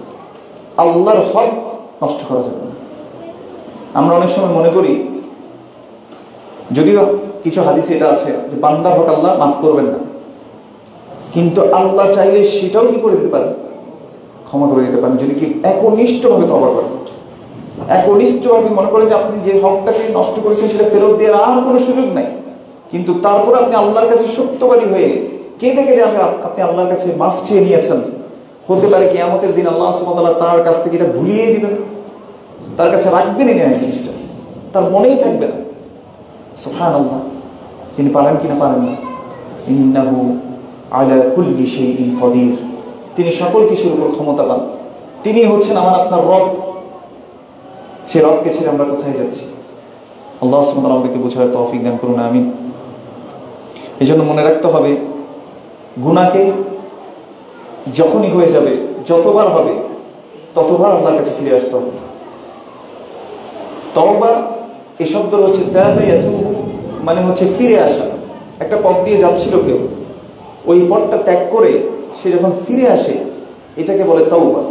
আল্লাহর হক নষ্ট করা যাবে না। আমরা অনেক সময় মনে করি, যদিও কিছু হাদিসে এটা আছে যে বান্দার হক আল্লাহ মাফ করবেন না, কিন্তু আল্লাহ চাইলে সেটাও কি করে দিতে পারেন? ক্ষমা করে দিতে পারেন, যদি কি একনিষ্ঠভাবে তওবা করেন, একনিষ্ঠভাবে মনে করেন যে আপনি যে হকটাকে নষ্ট করেছেন সেটা ফেরত দেওয়ার আর কোনো সুযোগ নাই, কিন্তু তারপরে আপনি আল্লাহর কাছে সত্যবাদী হয়ে কেঁদে কেঁদে আপনি আল্লাহর কাছে মাফ চেয়ে নিয়েছেন। হতে পারে কিয়ামতের দিন আল্লাহ সুবহানাহু ওয়া তাআলা তার কাছ থেকে এটা ভুলিয়ে দিবেন, তার কাছে রাখবেনই না, জিনিসটা তার মনেই থাকবে না। সুবহানাল্লাহ, তিনি পারেন কিনা? পারেন না। ইন্নাহু আলা কুল্লি শাইইন কাদির, তিনি সকল কিছুর উপর ক্ষমতাবান, তিনি হচ্ছেন আমার আপনার রব। সে রবকে ছেড়ে আমরা কোথায় যাচ্ছি? আল্লাহ সুবহানাহু ওয়া তাআলা আমাদেরকে বোঝার তৌফিক দান করুন, আমিন। এই জন্য মনে রাখতে হবে, গুনাহকে যখনই হয়ে যাবে, যতবার হবে ততবার আল্লাহর কাছে ফিরে আসতে হবে। তওবা এই শব্দ হচ্ছে তাবা ইয়াতুবু, মানে হচ্ছে ফিরে আসা। একটা পথ দিয়ে যাচ্ছিল কেউ, ওই পথটা ত্যাগ করে সে যখন ফিরে আসে, এটাকে বলে তওবা।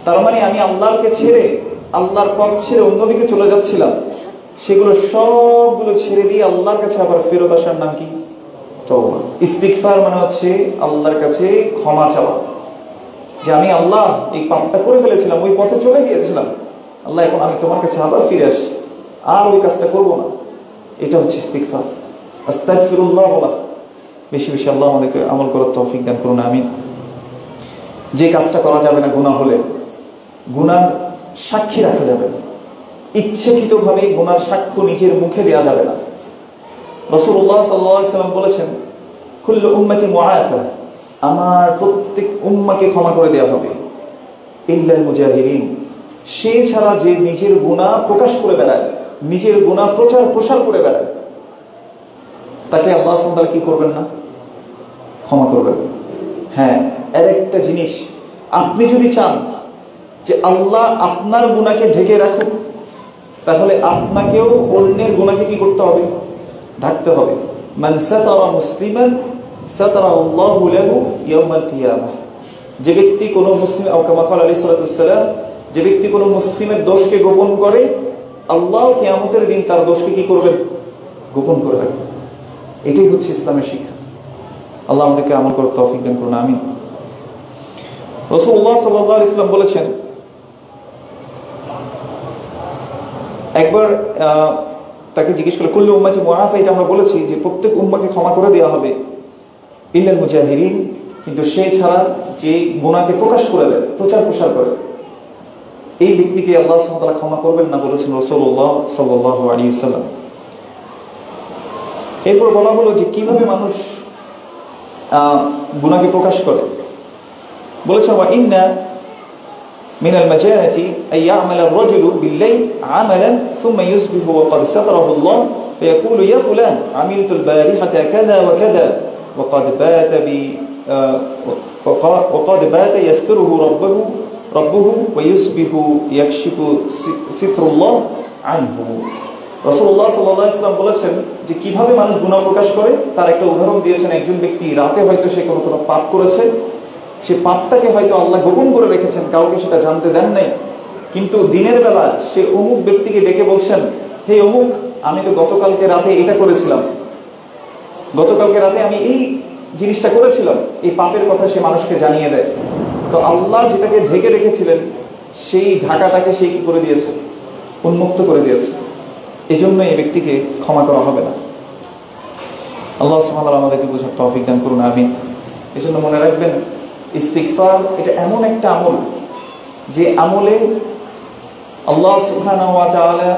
তার মানে আমি আল্লাহকে ছেড়ে, আল্লাহর পথ ছেড়ে অন্যদিকে চলে যাচ্ছিলাম, সেগুলো সবগুলো ছেড়ে দিয়ে আল্লাহর কাছে আবার ফেরত আসার নাম কি? তওবা। ইস্তিগফার মানে হচ্ছে আল্লাহর কাছে ক্ষমা চাওয়া, যে আমি আল্লাহ এই পাপটা করে ফেলেছিলাম, ওই পথে চলে গিয়েছিলাম, আল্লাহ এখন আমি তোমার কাছে আবার ফিরে আসছি, আর ওই কাজটা করবো না। এটা হচ্ছে ইস্তিগফার। আস্তাগফিরুল্লাহ বলা, বেশি বেশি আল্লাহ আমাদেরকে আমল করার তৌফিক দান করুন, আমিন। যে কাজটা করা যাবে না গুনাহ হলে, গুনার সাক্ষী রাখা যাবে না, ইচ্ছাকৃতভাবে গুনার সাক্ষ্য নিজের মুখে দেওয়া যাবে না। রাসূলুল্লাহ সাল্লাল্লাহু আলাইহি ওয়াসাল্লাম বলেছেন, কুল্লু উম্মতি মুআফা, আমার প্রত্যেক উম্মাহকে ক্ষমা করে দেওয়া হবে, ইল্লাল মুজাহিরিন, সে ছাড়া যে নিজের গুনাহ প্রকাশ করে বেড়ায়, নিজের গুনাহ প্রচার প্রসার করে বেড়ায়, তাকে আল্লাহ সুবহানাহু ওয়া তাআলা কি করবেন না? ক্ষমা করবেন। হ্যাঁ, এর একটা জিনিস, আপনি যদি চান যে আল্লাহ আপনার গুনাহকে ঢেকে রাখুক, তাহলে আপনাকেও অন্যের গুনাহকে কি করতে হবে? ঢাকতে হবে। মান সাতারা মুসলিমান সাতারাহুল্লাহু লাহু ইয়াউমাল কিয়ামাহ, যে ব্যক্তি কোনো মুসলিম, আও কামা ক্বালা আলাইহিস সালাতু ওয়াস সালাম, যে ব্যক্তি কোনো মুসলিমের দোষকে গোপন করে, আল্লাহ কিয়ামতের দিন তার দোষকে কি করবেন? গোপন করবেন। এটাই হচ্ছে ইসলামের শিক্ষা। আল্লাহ আমাদেরকে আমল করার তৌফিক দান করুন, আমিন। রাসূলুল্লাহ সাল্লাল্লাহু আলাইহি ওয়াসাল্লাম বলেছেন, একবার তাকে জিজ্ঞেস করলে, কুল্লু উম্মতি মুআফা, এটা আমরা বলেছি যে প্রত্যেক উম্মাহকে ক্ষমা করে দেওয়া হবে, ইল্লাল মুজাহিরিন, কিন্তু সে ছাড়া যে গুনাহকে প্রকাশ করে দেয়, প্রচার প্রসার করে, এই ব্যক্তিকে আল্লাহ সুবহানাহু ওয়া তাআলা ক্ষমা করবেন না, বলেছেন রাসূলুল্লাহ সাল্লাল্লাহু আলাইহি ওয়াসাল্লাম। এরপর বলা হলো যে কিভাবে মানুষ গুনাহকে প্রকাশ করে। বলেছেন, ওয়া ইন্না মিনাল মাজানাতি আন ইয়া'মালা আর-রাজুলু বিল-লাইল 'আমালান সুম্মা ইউসবিহু ওয়া ক্বাদ সাতারাহু আল্লাহ ফায়াকুলু ইয়া ফুলান আমিলতু আল-বারিহাতা কাযা ওয়া কাযা ওয়া ক্বাদ বাতা ইয়াসতুরুহু রাব্বুহু ওয়া ইউসবিহু ইয়াকশিফু সিতরুল্লাহ আনহু। রাসূলুল্লাহ সাল্লাল্লাহু আলাইহি ওয়াসাল্লাম বলেছেন যে কিভাবে মানুষ গুনাহ প্রকাশ করে, তার একটা উদাহরণ দিয়েছেন। একজন ব্যক্তি রাতে হয়তো সে কোনো পাপ করেছে, সে পাপটাকে হয়তো আল্লাহ গোপন করে রেখেছেন, কাউকে সেটা জানতে দেন নাই, কিন্তু দিনের বেলা সে অমুক ব্যক্তিকে ডেকে বলছেন, হে অমুক, আমি তো গতকালকে রাতে এটা করেছিলাম, গতকালকে রাতে আমি এই জিনিসটা করেছিলাম, এই পাপের কথা সে মানুষকে জানিয়ে দেয়। তো আল্লাহ যেটাকে ঢেকে রেখেছিলেন সেই ঢাকাটাকে সে কি করে দিয়েছে? উন্মুক্ত করে দিয়েছে। এই জন্য এই ব্যক্তিকে ক্ষমা করা হবে না। আল্লাহ সুবহানাহু ওয়া তাআলা আমাদেরকে বুঝার তৌফিক দান করুন, আমিন। এই জন্য মনে রাখবেন, ইস্তিগফার এটা এমন একটা আমল, যে আমলে আল্লাহ সুবহানাহু ওয়া তাআলা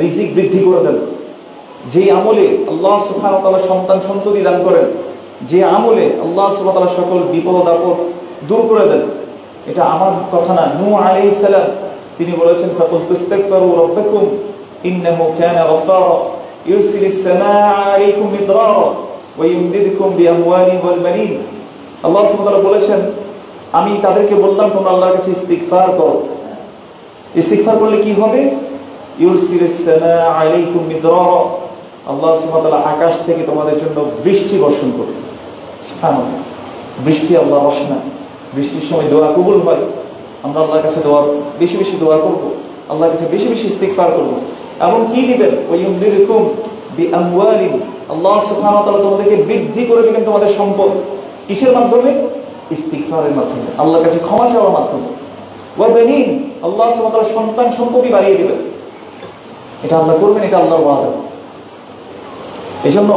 রিজিক বৃদ্ধি করে দেন, যে আমলে আল্লাহ সুবহানাহু ওয়া তাআলা সন্তান সন্ততি দান করেন, যে আমলে আল্লাহ সুবহানাহু ওয়া তাআলা সকল বিপদ আপদ দূর করে দেন, এটা আমার কথা না। নূহ আলাইহিস সালাম তিনি বলেছেন, ফাকুলতু ইস্তাগফিরু রাব্বাকুম ইন্নাহু কানা গফফারা ইউরসিলিস সামাআ আলাইকুম মিদরারা ওয়া ইউমদিদকুম বিআমওয়ালিন ওয়াল বানিন। আল্লাহ সুবহানাহু ওয়া তাআলা বলেছেন, আমি তাদেরকে বললাম তোমরা আল্লাহর কাছে ইস্তিগফার করো। ইস্তিগফার করলে কি হবে? ইউরসিলিস সামাআ আলাইকুম মিদরারা, আল্লাহ সুবহানাহু ওয়া তাআলা আকাশ থেকে তোমাদের জন্য বৃষ্টি বর্ষণ করবে। সুবহানাল্লাহ, বৃষ্টি আল্লাহর রহমত। বৃষ্টির সময় দোয়া কবুল হয়। আমরা আল্লাহর কাছে বেশি বেশি দোয়া করব, আল্লাহর কাছে বেশি বেশি ইস্তিগফার করব। এবং কি দিবেন? ওয়া ইউমদিদকুম বিআমওয়ালিন, আল্লাহ সুবহানাহু ওয়া তাআলা তোমাদেরকে বৃদ্ধি করে দিবেন তোমাদের সম্পদ। কিসের মাধ্যমে? ইস্তিগফারের মাধ্যমে, আল্লাহর কাছে ক্ষমা চাওয়ার মাধ্যমে। ওয়া বানিন, আল্লাহ সুবহানাহু ওয়া তাআলা সন্তান সন্ততি বাড়িয়ে দিবেন। এটা আল্লাহ করবেন, এটা আল্লাহর ওয়াদা। এজন্য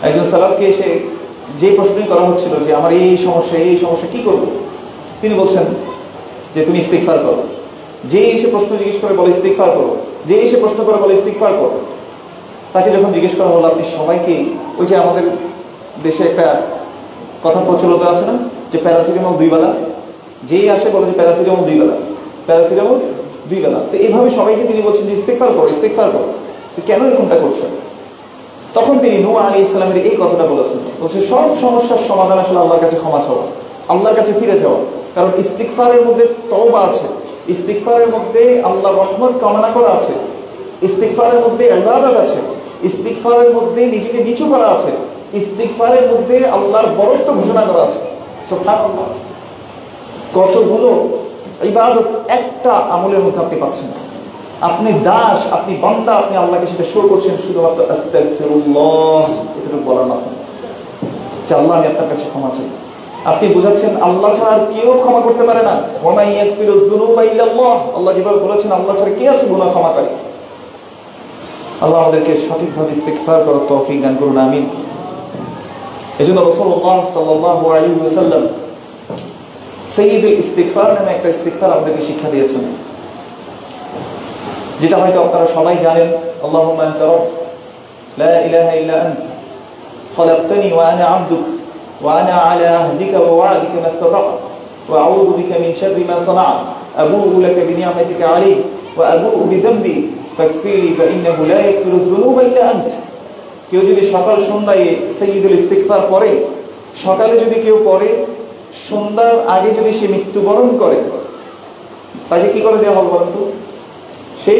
একজন সালাফকে এসে যে প্রশ্নই করা হচ্ছিল যে আমার এই সমস্যা কি করব, তিনি বলছেন যে তুমি ইস্তিগফার করো। যে এসে প্রশ্ন জিজ্ঞেস করে বলে ইস্তিগফার করো, যে এসে প্রশ্ন করে বলে ইস্তিগফার করো। তাকে যখন জিজ্ঞেস করা হলো আপনি সবাইকে, ওই যে আমাদের দেশে একটা কথা প্রচলিত আছে না যে প্যারাসিটামল 2 বেলা, যেই আসে বলে যে প্যারাসিটামল 2 বেলা, প্যারাসিটামল 2 বেলা। তো এইভাবে সবাইকে তিনি বলছেন যে ইস্তিগফার করো, ইস্তিগফার করো। তো কেন এরকমটা করছেন? তখন তিনি নূহ আলাইহিস সালামের এই কথাটা বলেছেন, বলছে সব সমস্যার সমাধান আসলে আল্লাহর কাছে ক্ষমা চাওয়া, আল্লাহর কাছে ফিরে যাওয়া। কারণ ইস্তিগফারের মধ্যে তওবা আছে, ইস্তিগফারের মধ্যে আল্লাহর রহমত কামনা করা আছে, ইস্তিগফারের মধ্যে ইবাদত আছে, ইস্তিগফারের মধ্যে নিজেকে নিচু করা আছে, ইস্তিগফারের মধ্যে আল্লাহর বরত্ব ঘোষণা করা আছে। সুবহানাল্লাহ, কতগুলো ইবাদত একটা আমলের মধ্যে আপনি পাচ্ছেন। আপনি দাস, আপনি বান্দা, আপনি আল্লাহকে সেটা শো করছেন শুধুমাত্র আস্তাগফিরুল্লাহ এটুকু বলার মাধ্যমে, যে আল্লাহ আমি আপনার কাছে ক্ষমা চাই। আপনি বুঝাচ্ছেন আল্লাহ ছাড়া আর কেউ ক্ষমা করতে পারে না। ওয়া মান ইয়াগফিরুয যুনুবা ইল্লাল্লাহ, আল্লাহ যেভাবে বলেছেন আল্লাহ ছাড়া কে আছে গুনাহ ক্ষমাকারী। আল্লাহ আমাদেরকে সঠিকভাবে ইস্তিগফার করার তৌফিক দান করুন, আমিন। এজন্য রাসূলুল্লাহ সাল্লাল্লাহু আলাইহি ওয়াসাল্লাম সাইয়্যিদুল ইস্তিগফার নামে একটা ইস্তিগফার আমাদেরকে শিক্ষা দিয়েছেন, যেটা হয়তো আপনারা সবাই জানেন। আল্লাহুম্মা আনতা রাbb লা ইলাহা ইল্লা আনতা খলাকতানি ওয়া আনা আবদুক ওয়া আনা আলা আহদিকা ওয়া ওয়া'দিকা মাস্তাতা'তু ওয়া আউযু বিকা মিন শাররি মা সানা'তু আবু'ু লাকা বিনি'মাতিকা আলাইয়া ওয়া আবু'ু বিযামবি ফাগফিরলি ফাইন্নাহু লা ইয়াগফিরুয যুনুবা ইল্লা আনতা। কেউ যদি সকাল সন্ধ্যায় সাইয়্যিদুল ইস্তিগফার পড়ে, সকালে যদি কেউ পড়ে, সন্ধ্যার আগে যদি সে মৃত্যুবরণ করে, তাকে কি করে দেওয়া হবে বলেন তো? সে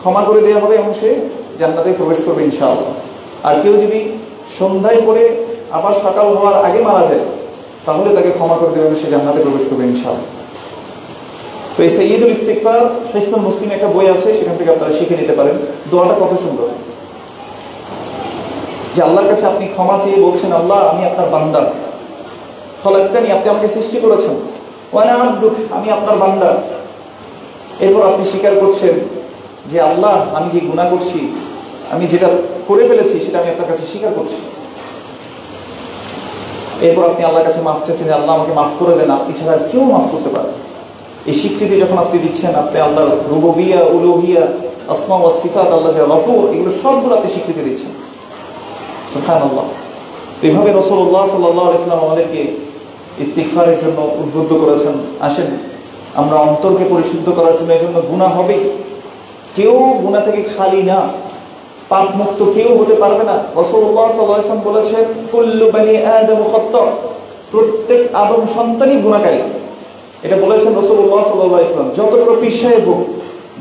ক্ষমা করে দেওয়া হবে এবং সে জান্নাতে প্রবেশ করবে ইনশাআল্লাহ। আর কেউ যদি সন্ধ্যায় পড়ে আবার সকাল হওয়ার আগে মারা যায়, তাহলে তাকে ক্ষমা করে দেওয়া হবে, সে জান্নাতে প্রবেশ করবে ইনশাআল্লাহ। তো এই সাইয়্যিদুল ইস্তিগফার হিসনুল মুসলিম একটা বই আছে, সেখান থেকে আপনারা শিখে নিতে পারেন। দোয়াটা কত সুন্দর, যে আল্লাহর কাছে আপনি ক্ষমা চেয়ে বলছেন আল্লাহ আমি আপনার বান্দা, খলাকতানি আপনি আমাকে সৃষ্টি করেছেন, ওয়া আনা আবদুক আমি আপনার বান্দা। এরপর আপনি স্বীকার করছেন যে আল্লাহ আমি যে গুনাহ করছি, আমি যেটা করে ফেলেছি সেটা আমি আপনার কাছে স্বীকার করছি। এরপর আপনি আল্লাহর কাছে মাফ চাইছেন যে আল্লাহ আমাকে মাফ করে দেন, আপনি ছাড়া কেউ মাফ করতে পারে। এই স্বীকৃতি যখন আপনি দিচ্ছেন, আপনি আল্লাহর রুবুবিয়্যাহ, উলুহিয়্যাহ, আসমা ওয়াস সিফাত, আল্লাহ যে গফুর, এগুলো সবগুলো আপনি স্বীকৃতি দিচ্ছেন। সুবহানাল্লাহ। তো এইভাবে রাসূলুল্লাহ সাল্লাল্লাহু আলাইহি ওয়াসাল্লাম আমাদেরকে ইস্তিগফারের জন্য উদ্বুদ্ধ করেছেন। আসেন আমরা অন্তরকে পরিশুদ্ধ করার জন্য, এই জন্য গুনাহ হবে, কেউ গুনাহ থেকে খালি না, পাপ মুক্ত কেউ হতে পারবে না। রাসূলুল্লাহ সাল্লাল্লাহু আলাইহি ওয়াসাল্লাম বলেছেন কুল্লু বনি আদম খাত্তা, প্রত্যেক আদম সন্তানই গুনাহকারী। এটা বলেছেন রাসূলুল্লাহ সাল্লাল্লাহু আলাইহি ওয়াসাল্লাম। যত বড় পীর সাহেব হোক,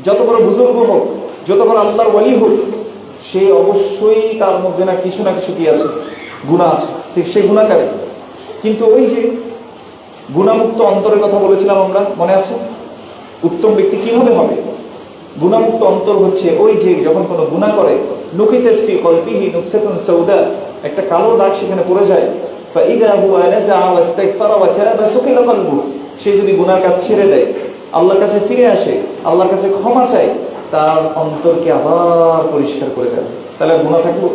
যত বড় বুজুর্গ হোক, যত বড় আল্লাহর ওয়ালি হোক, সে অবশ্যই তার মধ্যে না কিছু কি আছে, গুনাহ আছে, ঠিক সেই গুনাহকারী। কিন্তু ওই যে গুনাহমুক্ত অন্তরের কথা বলেছিলাম আমরা, মনে আছে? উত্তম ব্যক্তি কিভাবে হবে? গুনাহমুক্ত অন্তর হচ্ছে ওই যে যখন কোনো গুনাহ করে, নুকিতাত ফি কলবিহি নুকতাতুন সাউদা, একটা কালো দাগ সেখানে পড়ে যায়, ফাইদা হুয়া নাযা ওয়াস্তাগফারা ওয়া তাবা সুকিলা কলবু, সে যদি গুনাহর কাজ ছেড়ে দেয়, আল্লাহর কাছে ফিরে আসে, আল্লাহর কাছে ক্ষমা চায়, তার অন্তরকে আবার পরিষ্কার করে দেয়। তাহলে গুনাহ থাকলো।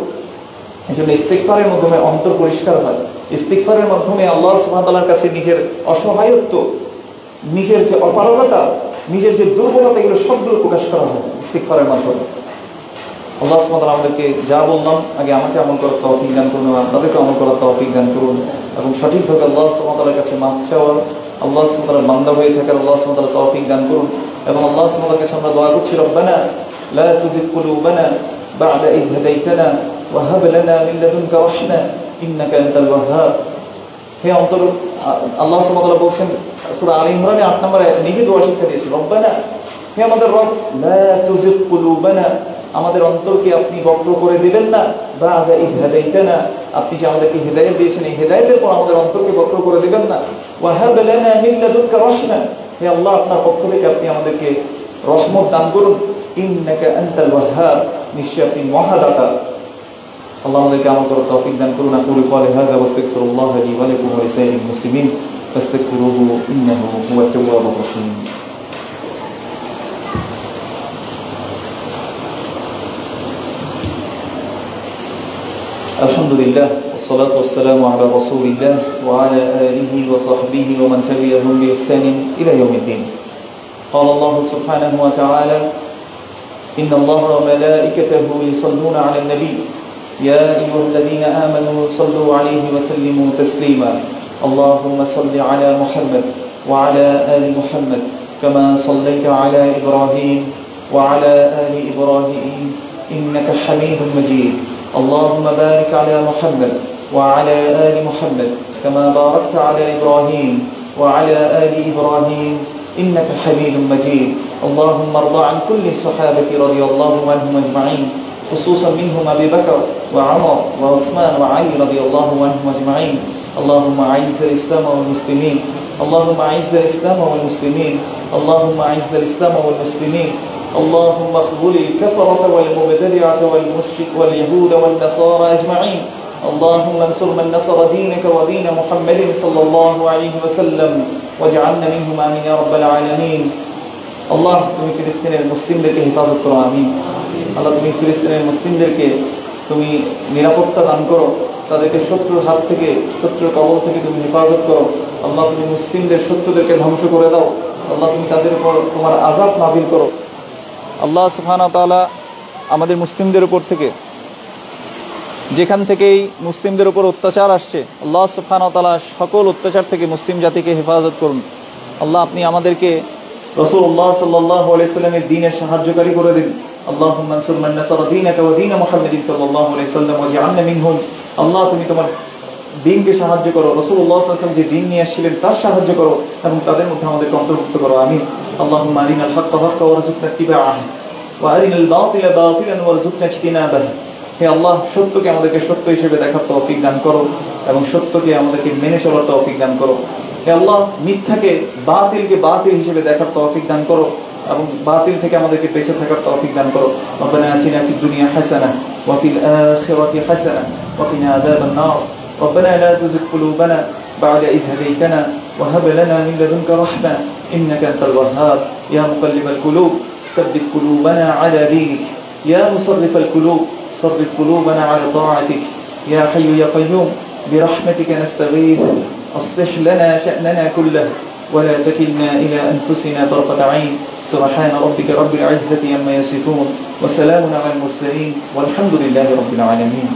এই জন্য ইস্তিগফারের মাধ্যমে অন্তর পরিষ্কার হয়। ইস্তিগফারের মাধ্যমে আল্লাহ সুবহানাহু ওয়া তাআলার কাছে নিজের অসহায়ত্ব, নিজের যে অপারগতা, নিজের যে দুর্বলতা, এগুলো সবগুলো প্রকাশ করা হয় ইস্তিগফারের মাধ্যমে। আল্লাহ সুবহানাহু ওয়া তাআলা আমাদেরকে যা বললাম আগে আমাকে আমল করার তৌফিক দান করুন, আপনাদেরকে আমল করার তৌফিক দান করুন এবং সঠিকভাবে আল্লাহ সুবহানাহু ওয়া তাআলার কাছে মাফ চাওয়ার, আল্লাহ সুবহানাহু ওয়া তাআলার বান্দা হয়ে থাকার আল্লাহ সুবহানাহু ওয়া তাআলা তৌফিক দান করুন। এবং আল্লাহ সুবহানাহু ওয়া তাআলার কাছে আমরা দোয়া করছি, রব্বানা লা তুযিগ কুলুবানা বা'দা ইয হাদাইতানা ওয়া হাব লানা মিন লাদুনকা রাহমা ইন্নাকা আনতাল ওয়াহ্হাব। হে অন্তর, আল্লাহ সুবহানাহু ওয়া তাআলা বলছেন সূরা আলে ইমরানে 8 নম্বর আয়াতে নিজে দোয়া শিক্ষা দিয়েছেন, রব্বানা, হে আমাদের রব, লা তুযিগ কুলুবানা, আমাদের অন্তরকে আপনি বক্র করে দিবেন না, বা'দা ইয হাদাইতানা, আপনি যে আমাদেরকে হিদায়াত দিয়েছেন এই হিদায়াতের পর আমাদের অন্তরকে বক্র করে দিবেন না, ওয়া হাব লানা মিন লাদুনকা রাহমা, হে আল্লাহ আপনার পক্ষ থেকে আপনি আমাদেরকে রহমত দান করুন, ইন্নাকা আনতাল ওয়াহ্হাব, নিশ্চয়ই আপনি মহাদাতা। আল্লাহ আমাদেরকে আমল করার তৌফিক দান করুন। আকুলু ক্বালি হাযা ওয়াস্তাগফিরুল্লাহ লি ওয়া লাকুম ওয়া লিসাইরিল মুসলিমিন ফাস্তাগফিরুহু ইন্নাহু হুয়াত তাওয়াবুর রাহিম। আলহামদুলিল্লাহ ওয়াসসালাতু ওয়াসসালামু আলা রাসূলিল্লাহ ওয়া আলা আলিহি ওয়া সাহবিহি ওয়া মান তাবি'আহুম বিইহসানিন ইলা ইয়াউমিদ্দিন। قال الله سبحانه وتعالى إن الله وملائكته يصلون على النبي يا أيها الذين آمنوا صلوا عليه وسلموا تسليما اللهم صل على محمد وعلى آل محمد كما صليت على إبراهيم وعلى آل إبراهيم إنك حميد مجيد اللهم بارك على محمد وعلى آل محمد كما باركت على إبراهيم وعلى آل إبراهيم إنك حميد مجيد اللهم ارض عن كل الصحابة رضي الله عنهم أجمعين خصوصا منهم أبي بكر وعمر وعثمان وعلي رضي الله عنهم أجمعين اللهم أعز الإسلام والمسلمين اللهم أعز الإسلام والمسلمين اللهم أعز الإسلام والمسلمين اللهم اخذل الكفرة والمبتدعة والمشرك واليهود والنصارى أجمعين اللهم انصر من نصر دينك ودين محمد صلى الله عليه وسلم واجعلنا منهم آمين يا رب العالمين আল্লাহ তুমি ফিলিস্তিনের মুসলিমদেরকে হেফাজত করো, আমিন। আল্লাহ তুমি ফিলিস্তিনের মুসলিমদেরকে তুমি নিরাপত্তা দান করো, তাদেরকে শত্রুর হাত থেকে, শত্রুর কবল থেকে তুমি হেফাজত করো। আল্লাহ তুমি মুসলিমদের শত্রুদেরকে ধ্বংস করে দাও। আল্লাহ তুমি তাদের উপর তোমার আযাব নাযিল করো। আল্লাহ সুবহানাহু ওয়া তাআলা আমাদের মুসলিমদের উপর থেকে যেখান থেকেই মুসলিমদের উপর অত্যাচার আসছে, আল্লাহ সুবহানাহু ওয়া তাআলা সকল অত্যাচার থেকে মুসলিম জাতিকে হেফাজত করুন। আল্লাহ আপনি আমাদেরকে রাসূলুল্লাহ সাল্লাল্লাহু আলাইহি ওয়াসাল্লামের দ্বীনের সাহায্যকারী করে দিন। আল্লাহুম্মা আনসুর মান নাসারা দীনাকা ওয়া দীন মুহাম্মাদিন সাল্লাল্লাহু আলাইহি ওয়াসাল্লাম ওয়াজআলনা মিনহুম। আল্লাহ তুমি তোমার দ্বীনকে সাহায্য করো, রাসূলুল্লাহ সাল্লাল্লাহু আলাইহি ওয়াসাল্লাম যে দ্বীন নিয়ে আসছিলেন তার সাহায্য করো এবং তাদের মধ্যে আমাদেরকে অন্তর্ভুক্ত করো, আমিন। আল্লাহুম্মা আরিনাল হাক্কা হাক্কা ওয়ারযুকনা ইত্তিবাআহ ওয়া আরিনাল বাতিলা বাতিলান ওয়ারযুকনা ইজতিনাবাহ। হে আল্লাহ, সত্যকে আমাদেরকে সত্য হিসেবে দেখার তৌফিক দান করো এবং সত্যকে আমাদেরকে মেনে চলার তৌফিক দান করো। হে আল্লাহ, মিথ্যাকে বাতিলকে বাতিল হিসেবে দেখার তৌফিক দান করো এবং বাতিল থেকে আমাদেরকে বেঁচে থাকার তৌফিক দান করো। রব্বানা আতিনা ফিদ দুনিয়া হাসানাহ ওয়া ফিল আখিরাতি হাসানাহ ওয়া কিনা আযাবান নার। রব্বানা লা তুযিগ কুলুবানা বা'দা ইয হাদাইতানা ওয়া হাব লানা মিন লাদুনকা রাহমা ইন্নাকা আনতাল ওয়াহ্হাব। ইয়া মুকাল্লিবাল কুলুব সাব্বিত কুলুবানা আলা দীনিক। ইয়া মুসাররিফাল কুলুব صرف قلوبنا على طاعتك يا حي يا قيوم برحمتك نستغيث أصلح لنا شأننا كله ولا تكلنا إلى أنفسنا طرفة عين سبحان ربك رب العزة عما يصفون وسلام على المرسلين والحمد لله رب العالمين.